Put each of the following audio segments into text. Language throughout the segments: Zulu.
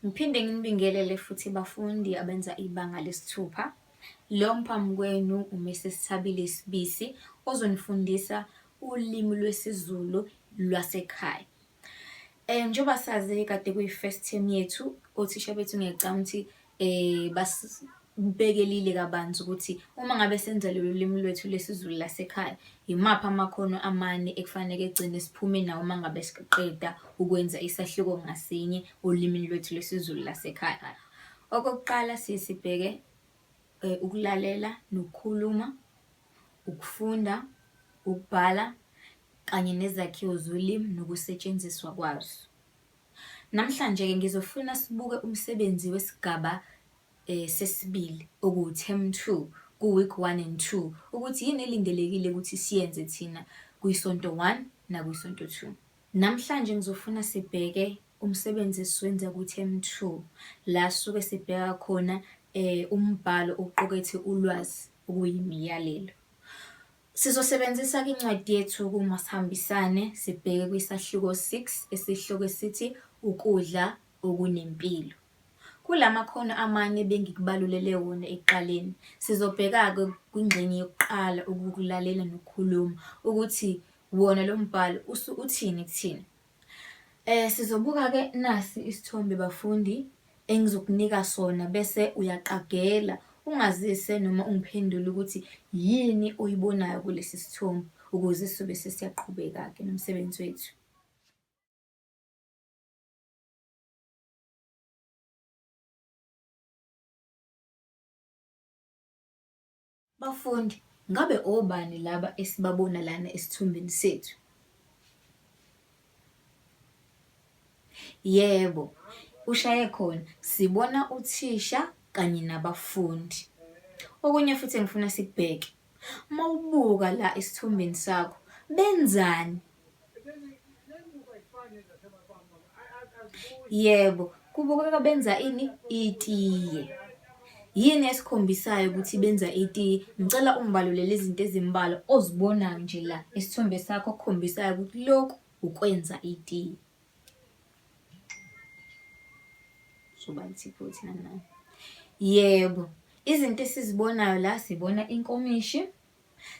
Ngiphinde nginibingelele futhi bafundi abenza ibanga lesithupha. Lo mphambi kwenu uMrs Thabile Sibisi ozonifundisa ulimi lwesiZulu lwasekhaya. Njengoba sazi kade kuyi-first term yethu, othisha bethu ngiyacabanga ukuthi basibekelile kabanzi ukuthi uma ngabe senza lolu limi lwethu lwesiZulu lasekhaya, imaphi amakhono amane ekufanele egcine siphume nawo uma ngabe siqeda ukwenza isahluko ngasinye olimini lwethu lwesiZulu lasekhaya. Okokuqala sibheke ukulalela nokukhuluma, ukufunda, ukubhala kanye nezakhiwo zolimi nokusetshenziswa kwazo. Namhlanje-ke ngizofuna sibuke umsebenzi wesigaba sesibili okuwu-term 2 ku-week 1 and 2 ukuthi yini elindelekile ukuthi siyenze thina kwisonto 1 nakwisonto 2. Namhlanje ngizofuna sibheke umsebenzi esiwenza ku-term 2 la suke sibheka khona umbhalo oqukethe ulwazi okuyimiyalelo. Sizosebenzisa incwadi yethu kuMasihambisane sibheke kwisahluko 6 esihloko sithi ukudla okunempilo. Kulamakhono amane bengikubalulele wona ekuqaleni. Sizobheka-ke kwingxenye yokuqala ukulalela nokukhuluma ukuthi wona lo mbhalo uthini kuthina. Sizobuka-ke nasi isithombe bafundi engizokunika sona bese uyaqagela ungazise noma ungiphendule ukuthi yini oyibonayo kulesi sithombe ukuze sizobe sesiyaqhubeka-ke nomsebenzi wethu. Bafundi, ngabe obani laba esibabona lana esithombeni sethu? Yebo, ushaye khona. Sibona uthisha kanye nabafundi. Okunye futhi engifuna sikubheke. Mawubuka la esithombeni sakho, benzani? Yebo, kubukeka benza ini? Itiye. Yini esikhombisayo ukuthi benza itiye? Ngicela ungibalulele izinto ezimbalwa ozibonayo nje la isithombe sakho okukhombisayo ukuthi lokhu ukwenza itiye. Yebo, izinto esizibonayo la sibona inkomishi,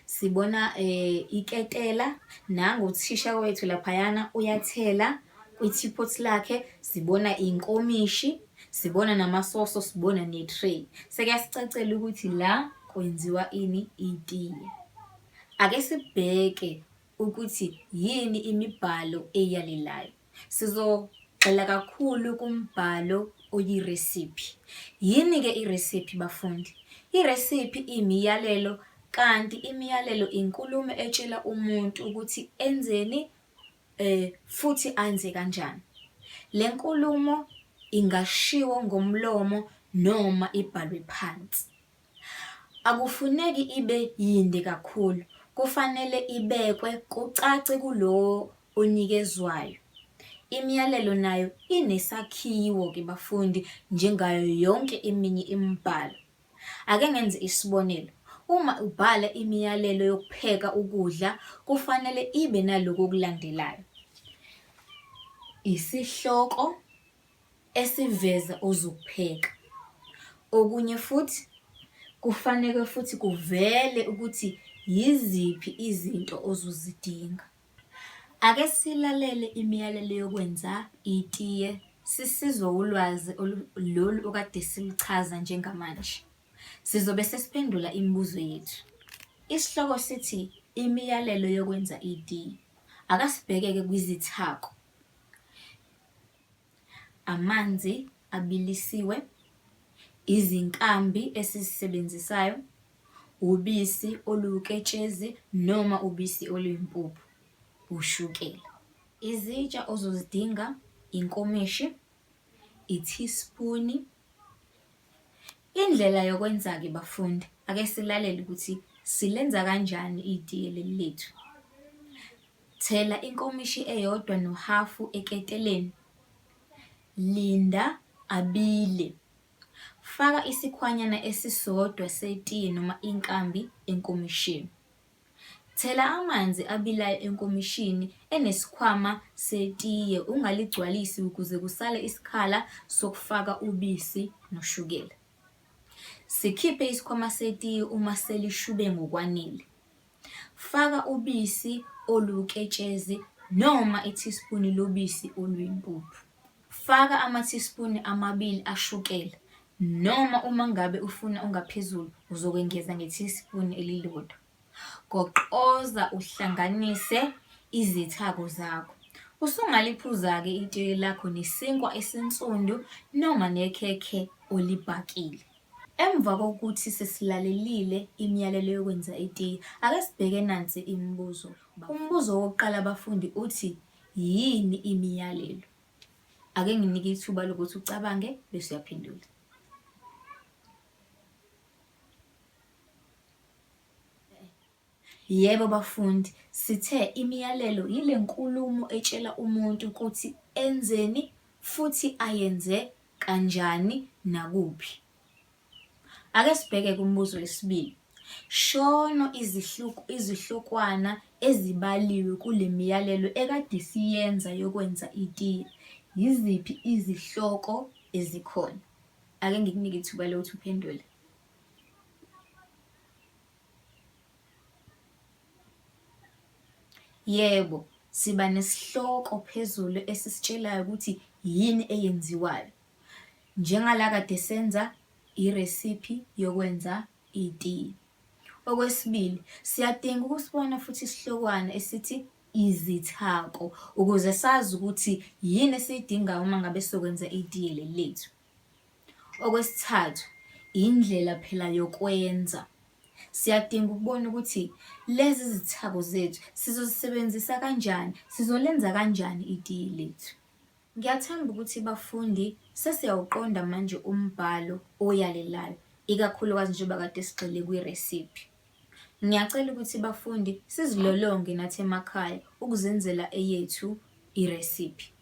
sibona iketela, nanguthisha wethu laphayana uyathela kwi-teapot lakhe, sibona inkomishi, sibona namasoso, sibona ne-tray. Sekuyasicacela ukuthi la kwenziwa ini? Itiye. Ake sibheke ukuthi yini imibhalo eyalelayo. Sizogxila kakhulu kumbhalo oyiresiphi. Yini-ke iresiphi bafundi? Iresiphi imiyalelo, kanti imiyalelo inkulumo etshela umuntu ukuthi enzeni futhi anze kanjani. Le nkulumo ingashiwo ngomlomo noma ibhalwe phansi. Akufuneki ibe yinde kakhulu, kufanele ibekwe kucace kulo onikezwayo. Imiyalelo nayo inesakhiwo-ke bafundi njengayo yonke eminye imibhalo. Ake ngenze isibonelo. Uma ubhala imiyalelo yokupheka ukudla, kufanele ibe naloko okulandelayo. Isihloko esiveza ozokupheka. Okunye futhi kufanele futhi kuvele ukuthi yiziphi izinto ozozidinga. Ake silalele imiyalelo yokwenza itiye sisizwe ulwazi lolu okade siluchaza njengamanje. Sizobe sesiphendula imibuzo yethu. Isihloko sithi imiyalelo yokwenza itiye. Ake sibheke-ke kwizithako. Amanzi abilisiwe, izinkambi esizisebenzisayo, ubisi oluketshezi noma ubisi oluyimpuphu, ushukela. Izitsha ozozidinga, inkomishi, i-teaspoon. Indlela yokwenza-ke bafundi, ake silalele ukuthi silenza kanjani itiye leli lethu. Thela inkomishi eyodwa nohafu eketeleni. Linda abile. Faka isikhwanyana esisodwa setiye noma inkambi enkomishini. Thela amanzi abilayo enkomishini enesikhwama setiye, ungaligcwalisi ukuze kusale isikhala sokufaka ubisi noshukela. Sikhiphe isikhwama setiye uma selishube ngokwanele. Faka ubisi oluketshezi noma ithispuni lobisi oluyimpuphu. Faka amathispuni 2 ashukela, noma uma ngabe ufuna ungaphezulu uzokwengeza ngethispuni elilodwa. Goqoza uhlanganise izithako zakho. Usungaliphuza-ke itiye lakho nesinkwa esinsundu noma nekhekhe olibhakile. Emva kokuthi sesilalelile imiyalelo yokwenza itiye, ake sibheke nansi imibuzo. Umbuzo wokuqala abafundi uthi, yini imiyalelo? Ake nginike ithuba lokuthi ucabange bese uyaphendula. Yebo bafundi, sithe imiyalelo ile nkulumo etshela umuntu ukuthi enzeni futhi ayenze kanjani nakuphi. Ake sibheke kumbuzo wesibili. Shono izihlokwana ezibaliwe kule miyalelo ekade siyenza yokwenza itiye. Yiziphi izihloko ezikhona? Ake ngikunike ithuba lokuthi uphendule. Yebo, siba nesihloko phezulu esisitshelayo ukuthi yini eyenziwayo. Njengala kade senza iresiphi yokwenza itiye. Okwesibili, siyadinga ukusibona futhi isihlokwana esithi izithako ukuze sazi ukuthi yini esiyidingayo uma ngabe sokwenza itiye lethu. Okwesithathu, indlela phela yokwenza. Siyadinga ukubona ukuthi lezi zithako zethu sizozisebenzisa kanjani, sizolenza kanjani itiye lethu. Ngiyathemba ukuthi bafundi sesiyawuqonda manje umbhalo oyalelayo, ikakhulukazi njengoba kade sigxile kwiresiphi. Ngiyacela ukuthi bafundi sizilolonge nathi emakhaya ukuzenzela eyethu iresiphi.